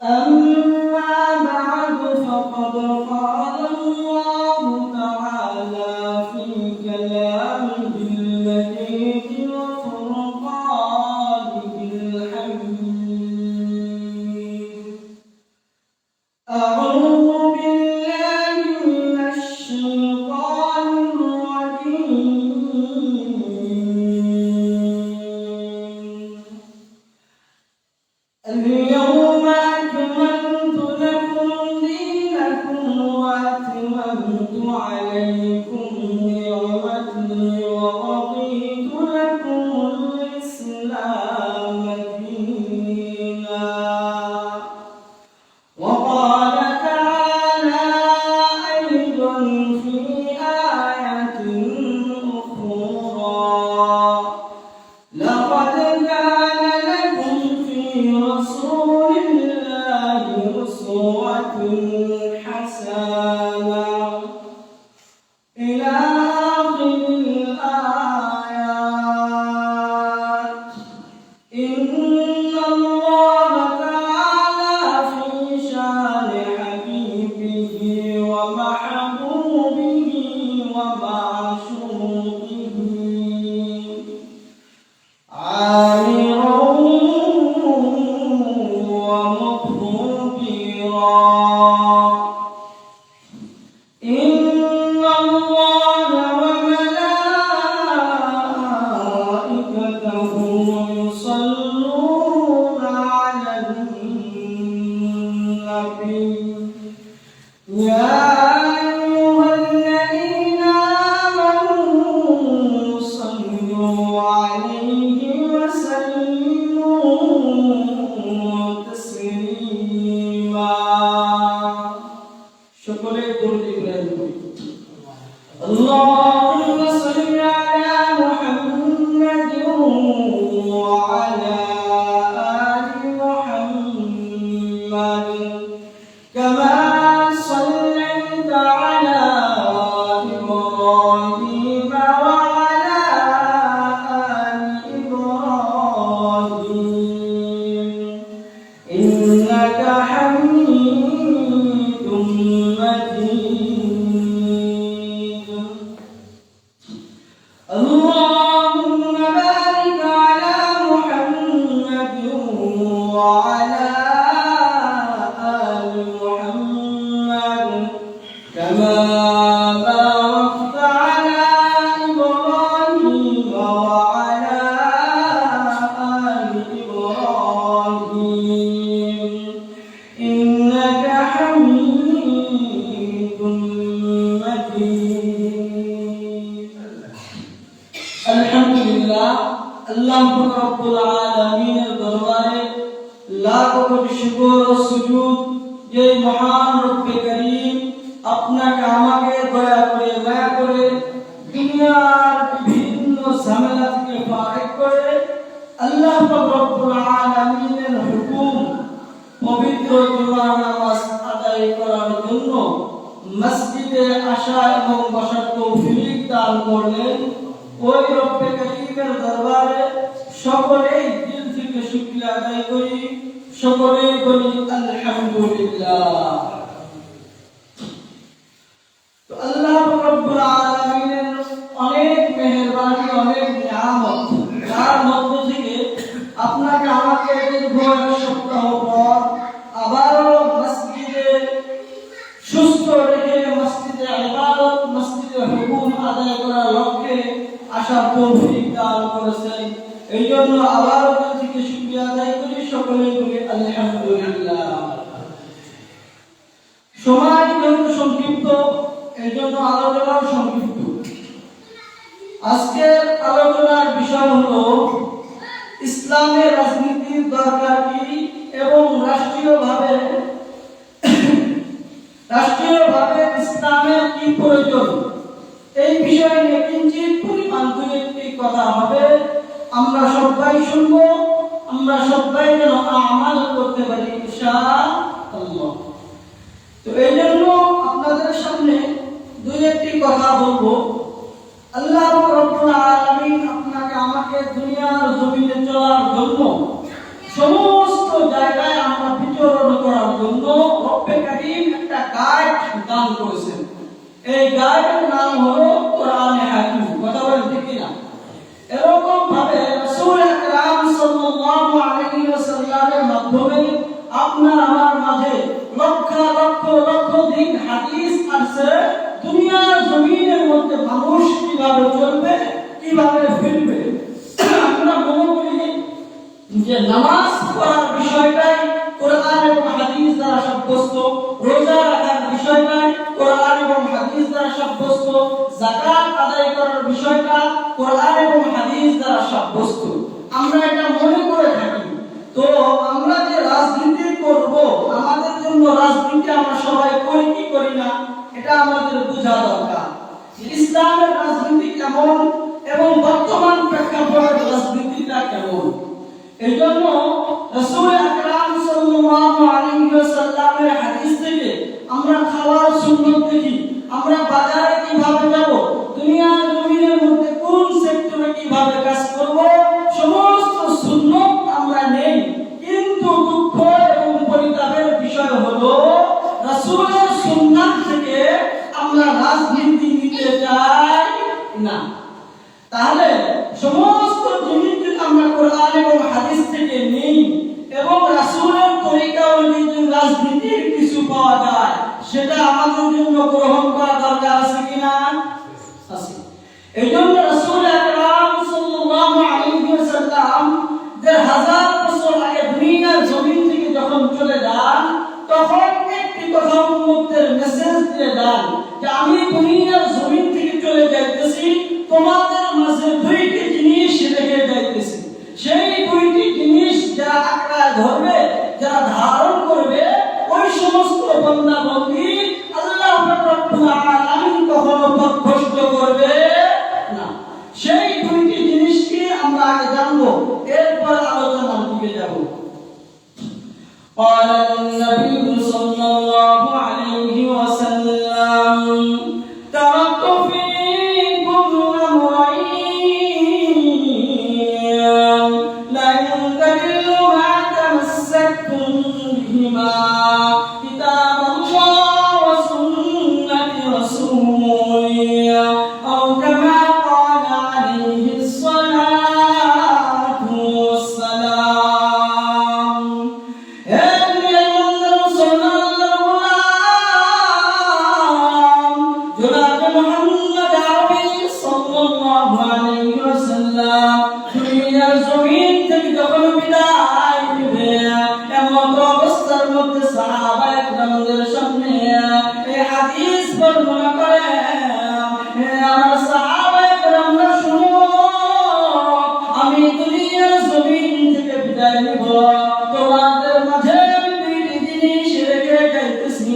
أما بعد فقد قال الله تعالى في كلامه المجيد وفرقانه الحميد. أعوذ بالله من الشيطان الرجيم. اليوم أكملت لكم دينكم وأتممت عليكم نعمتي ورضيت لكم الإسلام دينا. وقال تعالى أيضا في آية أخرى: لقد كان لكم في رسول الله أسوة حسنة إلى آخر الآيات. إن الله تعالى في شان حبيبه ومحبوبه ومعشوقه عامرا ومخبرا. إن الله وملائكته يصلون على النبي يا أيها الذين آمنوا صلوا عليه وسلموا تسليما. شكرا لله. اللهم صل على محمد وعلى آل محمد كما صليت على إبراهيم وعلى آل إبراهيم إنك حميد مجيد. اللهم بارك على محمد وعلى آل محمد كما باركت على إبراهيم وعلى آل إبراهيم إنك حميد مجيد. আলহামদুলিল্লাহ, আল্লাহ রাব্বুল আলামিনের দরবারে লাখ কোটি শুকর ও সুজুদ যে মহান রব্বে করিম আপনাকে আমাকে দয়া করে মায়া করে দুনিয়ার বিভিন্ন ঝামেলা থেকে ফারেক করে আল্লাহ রাব্বুল আলামিনের হুকুম পবিত্র জুমার নামাজ আদায় করার জন্য মসজিদে আসা এবং বসার তৌফিক দান করলেন। ওই রব্বে করিমের দরবারে সকলেই দিল থেকে শুকরিয়া আদায় করি, সকলেই বলি আলহামদুলিল্লাহ। তো আল্লাহ রাব্বুল আলামিনের অনেক মেহেরবানি, অনেক নিয়ামত, যার মধ্য থেকে আপনাকে আমাকে দীর্ঘ এক সপ্তাহ পর আবারও মসজিদে সুস্থ রেখে মসজিদে ইবাদত, মসজিদে হুকুম আদায় করার লক্ষ্যে আসার তৌফিক দান করেছেন। এই জন্য আবারও দিল থেকে শুকরিয়া আদায় করি, সকলেই বলি আলহামদুলিল্লাহ। সময় যেহেতু সংক্ষিপ্ত, এই জন্য আলোচনাও সংক্ষিপ্ত। আজকের আলোচনার বিষয় হলো ইসলামের রাজনীতির দরকার কি এবং রাষ্ট্রীয়ভাবে ইসলামের কি প্রয়োজন। এই বিষয় নিয়ে কিঞ্চিত পরিমাণ দুই একটি কথা হবে, আমরা সবাই শুনবো, আমরা সবাই যেন আমাল করতে পারি ইনশাআল্লাহ। তো এই জন্য আপনাদের সামনে দুই একটি কথা বলবো। আল্লাহ রাব্বুল আলামিন আপনাকে আমাকে দুনিয়ার জমিনে চলার জন্য সমস্ত মাধ্যমে আপনার আমার মাঝে লক্ষ লক্ষ লক্ষ দিন হাদিস আসছে দুনিয়ার জমিনের মধ্যে মানুষ কিভাবে চলবে, কিভাবে ফিরবে। আমরা মনে করি যে নামাজ পড়ার বিষয়টাই কোরআন এবং হাদিস দ্বারা সাব্যস্ত, রোজা রাখার বিষয়টাই কোরআন এবং হাদিস দ্বারা সাব্যস্ত, যাকাত আদায় করার বিষয়টা কোরআন এবং হাদিস দ্বারা সাব্যস্ত। আমরা এটা মনে করে থাকি। তো আমরা যে রাজনীতি করব, আমাদের জন্য রাজনীতি আমরা সবাই করি কি করি না, এটা আমাদের বোঝা দরকার। ইসলামের রাজনীতি কেমন এবং বর্তমান প্রেক্ষাপটের রাজনীতিটা কেমন। এই জন্য রাসূল আকরাম সাল্লাল্লাহু আলাইহি ওয়াসাল্লামের হাদিস থেকে আমরা খাওয়ার সুন্নাত দেখি, আমরা বাজারে কিভাবে যাব, দুনিয়ার জমিনের মধ্যে কোন সেক্টরে কিভাবে কাজ করব, সমস্ত সুন্নাত আমরা নেই। কিন্তু দুঃখ এবং পরিতাপের বিষয় হলো রাসূলের সুন্নাত থেকে আমরা রাজনীতি নিতে চাই না। তাহলে সমস্ত জিনিস যদি আমরা কোরআন এবং হাদিস থেকে নেই এবং রাসূলের তরিকা অনুযায়ী রাজনীতির কিছু পাওয়া যায়, সেটা আমাদের জন্য গ্রহণ করা দরকার আছে কিনা? আছে। এই জন্য রাসূল আকরাম সাল্লাল্লাহু আলাইহি ওয়াসাল্লাম 1000 বছর আগে দুনিয়ার জমিন থেকে যখন চলে যান, তখন একটি কথা উম্মতের মেসেজ দিয়ে দেন যে আমি দুনিয়ার জমিন থেকে চলে যাইতেছি, তোমাদের মাঝে দুইটি জিনিস রেখে যাইতেছি। সেই দুইটি জিনিস যারা আঁকড়া ধরবে, যারা ধারণ করবে, ওই সমস্ত বান্দা বান্দী আল্লাহ রাব্বুল আলামিন কখনো পথভ্রষ্ট করবে না। সেই দুইটি জিনিসকে আমরা আগে জানবো, এরপর আলোচনার দিকে যাব। قال النبي صلى الله عليه وسلم تركت فيكم أمرين لن تضلوا ما تمسكتم بهما كتاب الله وسنة رسوله أو كما قال عليه الصلاة والسلام. জনাব মুহাম্মদ আরবি সাল্লাল্লাহু আলাইহি ওয়াসাল্লাম দুনিয়ার জমিন থেকে যখন বিদায় নেবে, এমন অবস্থার মধ্যে সাহাবায়ে কেরামদের সামনে এই হাদিস বর্ণনা করেন, আমার সাহাবায়ে কেরামরা শুনো, আমি দুনিয়ার জমিন থেকে বিদায় নেব, তোমাদের মাঝে দুইটি জিনিস রেখে যাইতেছি।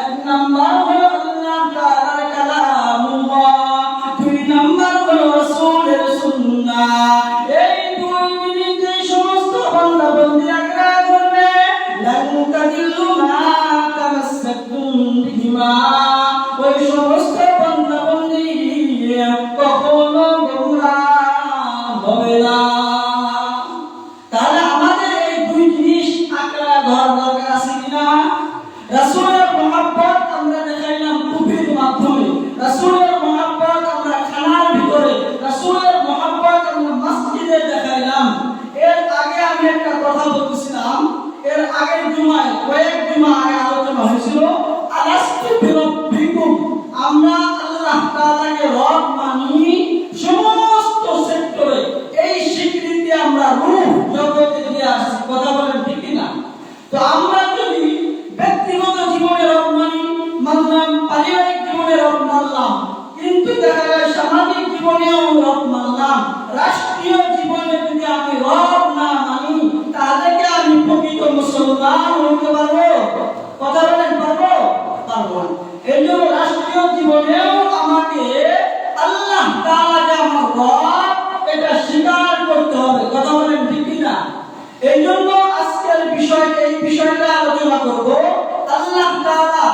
এক নাম্বার হলো আল্লাহ তাআলার কালামুল্লাহ, দুই নাম্বার হলো রাসূলের সুন্নাহ। এই দুই জিনিস যে সমস্ত বান্দা বান্দী আঁকড়া ধরবে, লান তাদিল্লু মা তামাসসাকতুম বিহিমা, ওই সমস্ত বান্দা বান্দী কখনো গোমরাহ হবে না। তাহলে আমাদের এই দুই জিনিস আঁকড়া ধরার দরকার আছে কিনা? রাসূলের মহব্বত আমরা দেখাইলাম টুপির মাধ্যমে, রাসূলের মহব্বত আমরা খানার ভিতরে, রাসূলের মহব্বত আমরা মসজিদে দেখাইলাম। এর আগে আমি একটা কথা বলছিলাম, এর আগের জুমায় কয়েক জুমা আগে আলোচনা হয়েছিল আলাস্তু বিরাব্বিকুম, আমরা আল্লাহ তাআলাকে রব মানি সমস্ত সেক্টরে। এই স্বীকৃতি আমরা রূহ জগতে দিয়ে আসছি, কথা বলেন ঠিক কিনা? তো আমরা যদি ব্যক্তিগত জীবনে রব মানলাম, পারিবারিক জীবনে রব মানলাম, কিন্তু দেখা যায় সামাজিক জীবনেও রব মানলাম, রাষ্ট্রীয় জীবনে যদি আমি রব না মানি, তাহলে কি আমি প্রকৃত মুসলমান হইতে পারবো? কথা বলেন পারবো? পারবো না। এই জন্য রাষ্ট্রীয় জীবনেও আমাকে আল্লাহ তাআলা যে আমার রব, এটা স্বীকার করতে হবে। কথা বলেন ঠিক কিনা? এই জন্য আজকের বিষয়টা, এই বিষয়টা আলোচনা করব। আল্লাহ তাআলা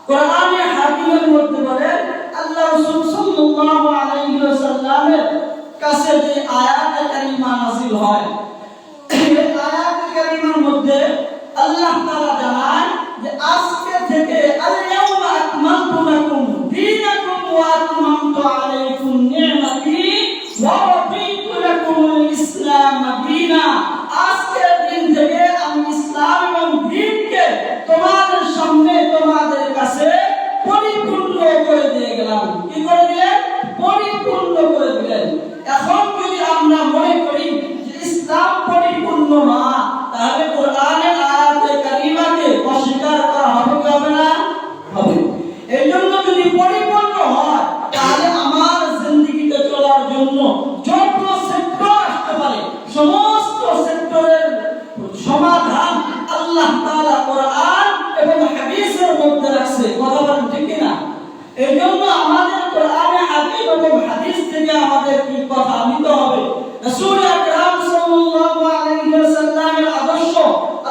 কোরআনে হাকিমের মধ্যে বলেন, আল্লাহ রাসূল সাল্লাল্লাহু আলাইহি ওয়াসাল্লামের কাছে যে আয়াত কারিমা নাযিল হয়, এই আয়াত কারিমার মধ্যে আল্লাহ তাআলা জানান যে আজকে থেকে আল-ইয়াওমা আকমালতু লাকুম দীনাকুম ওয়া আতমামতু আলাইকুম নি'মাতি ওয়া রাদিতু লাকুমুল ইসলাম দীনা। আজকের দিন থেকে আমি আল্লাহ তাআলা কোরআন এবং হাদিসের মধ্যে রাখছে। কথা বলেন ঠিক কি না? এইজন্য আমাদের কোরআনে হাকিম এবং হাদিস থেকে আমাদের কি কথা নিতে হবে। রাসূল আকরাম সাল্লাল্লাহু আলাইহি ওয়াসাল্লামের আদর্শ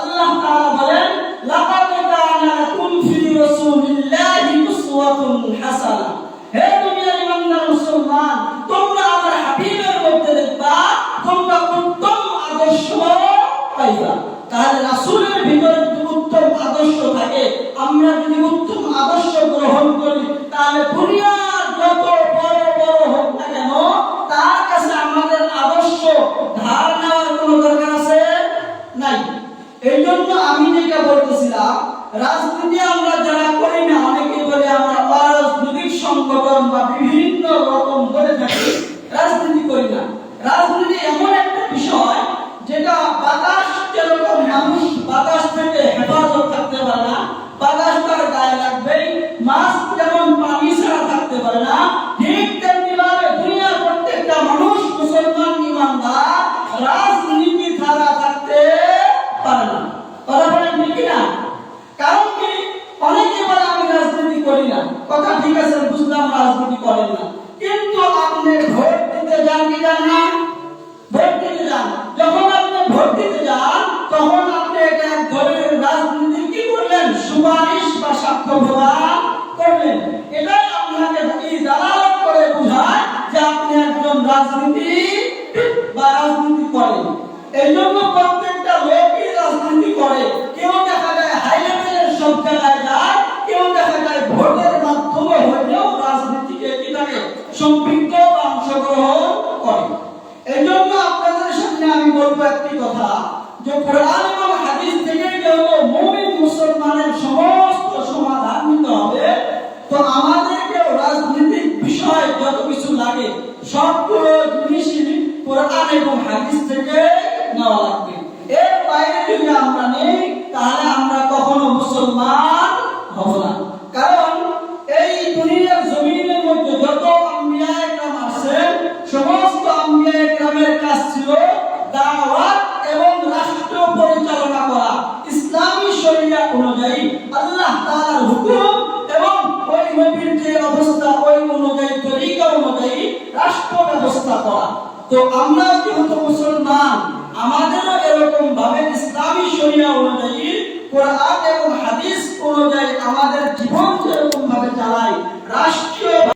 আল্লাহ তাআলা বলেন, লাকাদ কানা লাকুম ফি রাসূলিল্লাহি উসওয়াতুন হাসানাহ। হে দুনিয়ার ইমানদার মুসলমান, তোমরা আমার হাবিবের মধ্যে দেখবা তোমরা উত্তম আদর্শ পাইবা। তাহলে রাসূলের ভিতরে যদি উত্তম আদর্শ থাকে, আমরা যদি উত্তম আদর্শ গ্রহণ করি, তাহলে দুনিয়ার যত বড় বড় হোক না কেন, তার কাছে আমাদের আদর্শ ধার নেওয়ার কোনো দরকার আছে নাই। এই জন্য আমি যেটা বলতেছিলাম, রাজনীতি আমরা যারা করি না, অনেকে বলে আমরা অরাজনৈতিক সংগঠন বা বিভিন্ন রকম করে থাকি, রাজনীতি করি না। রাজনীতি এমন একটা বিষয় যেটা বাতাস, যেরকম মানুষ বাতাস থেকে হেফাজত থাকতে পারে না, বাতাস তার গায়ে লাগবেই, মাছ যেমন পানি ছাড়া থাকতে পারে না, ঠিক তেমনি ভাবে দুনিয়ার প্রত্যেকটা মানুষ মুসলমান ইমানদার রাজনীতি ছাড়া থাকতে পারে না। কথা বলেন ঠিক না? কারণ কি, অনেকে বলে আমি রাজনীতি করি না। কথা ঠিক আছে, বুঝলাম রাজনীতি করেন না, কিন্তু আপনি ভোট দিতে যান কি যান না? ভোট দিতে যান। যখন আপনি ভোট দিতে যান, তখন আপনি এটা এক ধরনের রাজনীতি কি করলেন? সুপারিশ বা সাক্ষ্য প্রদান করলেন। এটাই আপনাকে এই দালালত করে বোঝায় যে আপনি একজন রাজনীতি বা রাজনীতি করেন। এই জন্য প্রত্যেকটা লোকই রাজনীতি করে। কেউ দেখা যায় হাই লেভেলের সব জায়গায় যায়, কেউ দেখা যায় ভোটের মাধ্যমে হলেও রাজনীতিকে কি থাকে সম্পৃক্ত বা অংশগ্রহণ করে। এই জন্য আপনাদের সামনে আমি বলবো একটি কথা, যে কোরআন এবং হাদিস থেকে যেহেতু মুমিন মুসলমানের সমস্ত সমাধান নিতে হবে, তো আমাদেরকে রাজনৈতিক বিষয় যত কিছু লাগে সবগুলো জিনিসই কোরআন এবং হাদিস থেকে নেওয়া লাগবে। এর বাইরে যদি আমরা নেই, তাহলে আমরা কখনো মুসলমান হব না। কারণ এই দুনিয়ার জমিনের মধ্যে যত আম্বিয়া ইকরাম আছেন, সমস্ত আম্বিয়া ইকরামের কাজ ছিল দাওয়াত এবং রাষ্ট্র পরিচালনা করা ইসলামী শরিয়া অনুযায়ী, আল্লাহ তাআলার হুকুম এবং ওই নবীর যে অবস্থা ওই অনুযায়ী, তরিকা অনুযায়ী রাষ্ট্র ব্যবস্থা করা। তো আমরা যেহেতু মুসলমান, আমাদেরও এরকম ভাবে ইসলামী শরিয়া অনুযায়ী, কোরআন এবং হাদিস অনুযায়ী আমাদের জীবন